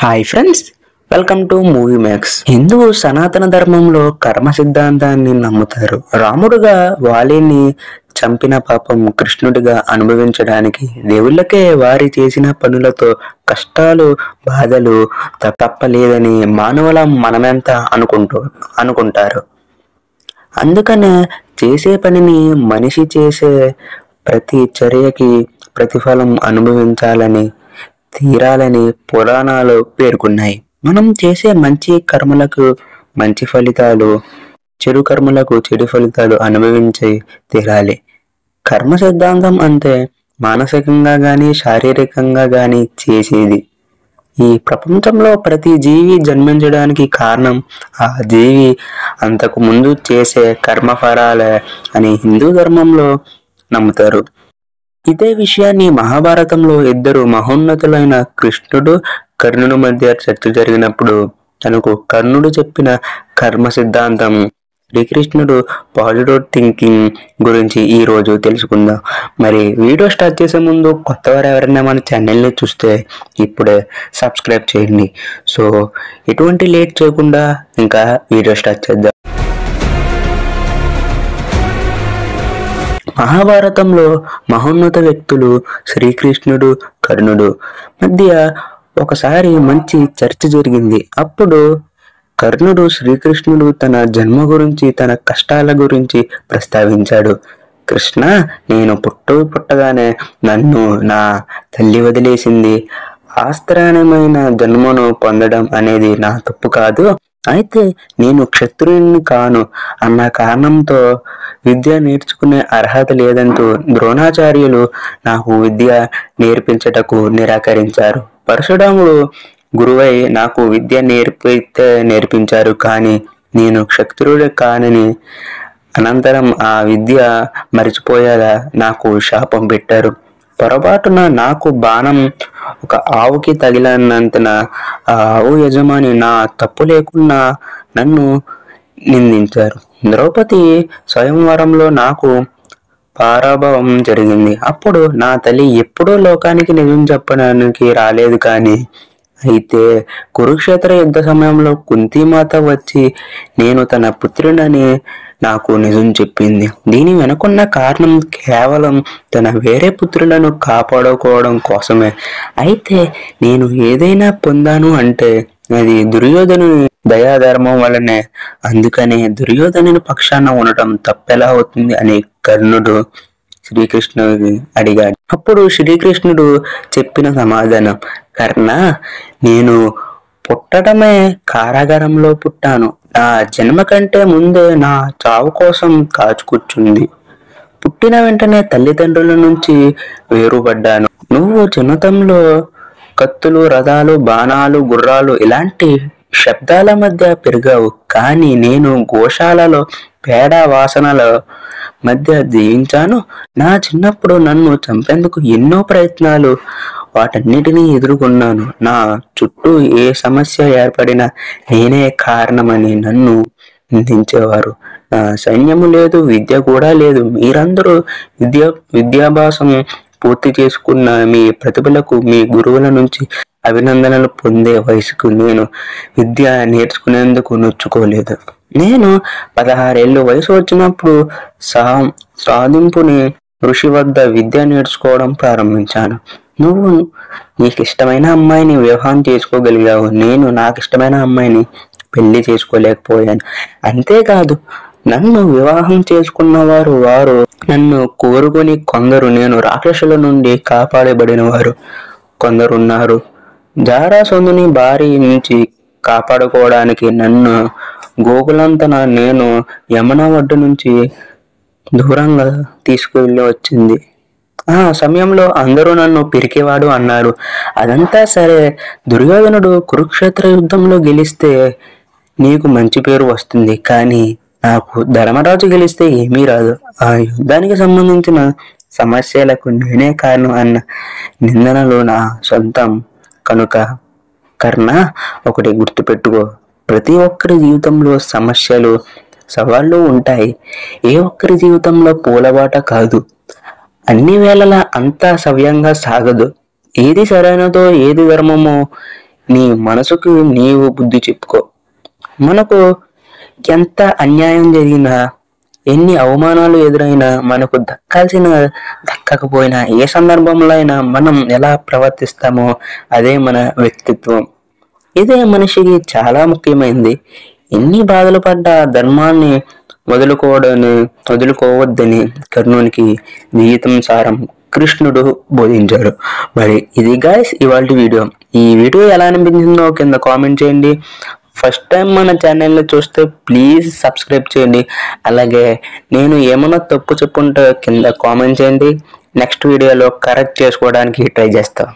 Hi friends, welcome to movie max. హిందువు సనాతన ధర్మంలో కర్మ సిద్ధాంతాన్ని నమ్ముతారు. రాముడుగా వాలిని చంపిన పాపం కృష్ణుడిగా అనుభవించడానికి దేవుళ్ళకే వారి చేసిన పనులతో కష్టాలు బాధలు తప్పలేదని మానవుల మనమెంత అనుకుంటారు. అందుకనే చేసే పనిని మనిషి చేసే ప్రతి చర్యకి ప్రతిఫలం అనుభవించాలని తీరాలని పురాణాలు పేర్కొన్నాయి. మనం చేసే మంచి కర్మలకు మంచి ఫలితాలు, చెడు కర్మలకు చెడు ఫలితాలు అనుభవించి తీరాలి. కర్మ సిద్ధాంతం అంటే మానసికంగా గాని శారీరకంగా గాని చేసేది. ఈ ప్రపంచంలో ప్రతి జీవి జన్మించడానికి కారణం ఆ జీవి అంతకు ముందు చేసే కర్మఫలాలే అని హిందూ ధర్మంలో నమ్ముతారు. ఇదే విషయాన్ని మహాభారతంలో ఇద్దరు మహోన్నతులైన కృష్ణుడు కర్ణుడు మధ్య చర్చ జరిగినప్పుడు తనకు కర్ణుడు చెప్పిన కర్మ సిద్ధాంతం, శ్రీకృష్ణుడు పాజిటివ్ థింకింగ్ గురించి ఈ రోజు తెలుసుకుందాం. మరి వీడియో స్టార్ట్ చేసే ముందు కొత్తవారు ఎవరైనా మన ఛానల్ని చూస్తే ఇప్పుడే సబ్స్క్రైబ్ చేయండి. సో ఎటువంటి లేట్ చేయకుండా ఇంకా వీడియో స్టార్ట్ చేద్దాం. మహాభారతంలో మహోన్నత వ్యక్తులు శ్రీకృష్ణుడు కర్ణుడు మధ్య ఒకసారి మంచి చర్చ జరిగింది. అప్పుడు కర్ణుడు శ్రీకృష్ణుడు తన జన్మ గురించి తన కష్టాల గురించి ప్రస్తావించాడు. కృష్ణ, నేను పుట్టగానే నన్ను నా తల్లి వదిలేసింది. ఆస్త్రాణమైన జన్మను పొందడం అనేది నా తప్పు కాదు. అయితే నేను క్షత్రుని కాను అన్న కారణంతో విద్య నేర్చుకునే అర్హత లేదంటూ ద్రోణాచార్యులు నాకు విద్య నేర్పించటకు నిరాకరించారు. పరశురాముడు గురువై నాకు విద్య నేర్పించారు, కానీ నేను క్షత్రుడు కానని అనంతరం ఆ విద్య మరిచిపోయేలా నాకు శాపం పెట్టారు. పొరపాటున నాకు బాణం ఒక ఆవుకి తగిలినంతన ఆ ఆవు యజమాని నా తప్పు లేకున్నా నన్ను నిందించారు. ద్రౌపది స్వయంవరంలో నాకు పరాభవం జరిగింది. అప్పుడు నా తల్లి ఎప్పుడూ లోకానికి నిజం చెప్పడానికి రాలేదు. కానీ అయితే కురుక్షేత్ర యుద్ధ సమయంలో కుంతిమాత వచ్చి నేను తన పుత్రుడని నాకు నిజం చెప్పింది. దీని వెనుకున్న కారణం కేవలం తన వేరే పుత్రులను కాపాడుకోవడం కోసమే. అయితే నేను ఏదైనా పొందాను అంటే అది దుర్యోధనుని దయాధర్మం వలనే. అందుకనే దుర్యోధనుని పక్షాన ఉండటం తప్పెలా అవుతుంది అని కర్ణుడు శ్రీకృష్ణుడిని అడిగాడు. అప్పుడు శ్రీకృష్ణుడు చెప్పిన సమాధానం, కర్ణ, నేను పుట్టడమే కారాగారంలో పుట్టాను. నా జన్మ కంటే ముందే నా చావు కోసం కాచుకూర్చుంది. పుట్టిన వెంటనే తల్లిదండ్రుల నుంచి వేరుపడ్డాను. నువ్వు చిన్నతంలో కత్తులు, రథాలు, బాణాలు, గుర్రాలు ఇలాంటి శబ్దాల మధ్య పెరిగావు. కానీ నేను గోశాలలో పేడ వాసనల మధ్య జీవించాను. నా చిన్నప్పుడు నన్ను చంపేందుకు ఎన్నో ప్రయత్నాలు, వాటన్నిటినీ ఎదుర్కొన్నాను. నా చుట్టూ ఏ సమస్య ఏర్పడినా నేనే కారణమని నన్ను నిందించేవారు. నా సైన్యము లేదు, విద్య కూడా లేదు. మీరందరూ విద్యాభ్యాసం పూర్తి చేసుకున్న మీ ప్రతిభలకు మీ గురువుల నుంచి అభినందనలు పొందే వయసుకు నేను విద్య నేర్చుకునేందుకు నొచ్చుకోలేదు. నేను 16 ఏళ్ళు వయసు వచ్చినప్పుడు సాధింపుని ఋషి వద్ద విద్య నేర్చుకోవడం ప్రారంభించాను. నువ్వు నీకిష్టమైన అమ్మాయిని వివాహం చేసుకోగలిగావు. నేను నాకిష్టమైన అమ్మాయిని పెళ్లి చేసుకోలేకపోయాను. అంతేకాదు, నన్ను వివాహం చేసుకున్న వారు నన్ను కోరుకొని కొందరు, నేను రాక్షసుల నుండి కాపాడబడిన వారు కొందరున్నారు. జారాసంధుని భార్య నుంచి కాపాడుకోవడానికి నన్ను గోకులంతన నేను యమున ఒడ్డు నుంచి దూరంగా తీసుకువెళ్ళి వచ్చింది. ఆ సమయంలో అందరూ నన్ను పిరికివాడు అన్నారు. అదంతా సరే, దుర్యోధనుడు కురుక్షేత్ర యుద్ధంలో గెలిస్తే నీకు మంచి పేరు వస్తుంది, కానీ నాకు ధర్మరాజు గెలిస్తే ఏమీ రాదు. ఆ యుద్ధానికి సంబంధించిన సమస్యలకు నేనే కారణం అన్న నిందనలు నా సొంతం. కనుక కర్ణ, ఒకటి గుర్తుపెట్టుకో, ప్రతి ఒక్కరి జీవితంలో సమస్యలు సవాళ్ళు ఉంటాయి. ఏ ఒక్కరి జీవితంలో పూలబాట కాదు. అన్ని వేళలా అంతా సవ్యంగా సాగదు. ఏది సరైనదో ఏది ధర్మమో నీ మనసుకు నీవు బుద్ధి చెప్పుకో. మనకు ఎంత అన్యాయం జరిగినా, ఎన్ని అవమానాలు ఎదురైనా, మనకు దక్కకపోయినా, ఏ సందర్భంలో అయినా మనం ఎలా ప్రవర్తిస్తామో అదే మన వ్యక్తిత్వం. ఇదే మనిషికి చాలా ముఖ్యమైనది. ఎన్ని బాధలు పడ్డా ధర్మాన్ని వదులుకోవద్దని కర్ణునికి జీవితం సారం కృష్ణుడు బోధించాడు. మరి ఇది గాయ్స్ ఇవాల్టి వీడియో. ఈ వీడియో ఎలా అనిపించిందో కింద కామెంట్ చేయండి. ఫస్ట్ టైం మన ఛానల్ని చూస్తే ప్లీజ్ సబ్స్క్రైబ్ చేయండి. అలాగే నేను ఏమన్నా తప్పు చెప్పుంటే కింద కామెంట్ చేయండి. నెక్స్ట్ వీడియోలో కరెక్ట్ చేసుకోవడానికి ట్రై చేస్తా.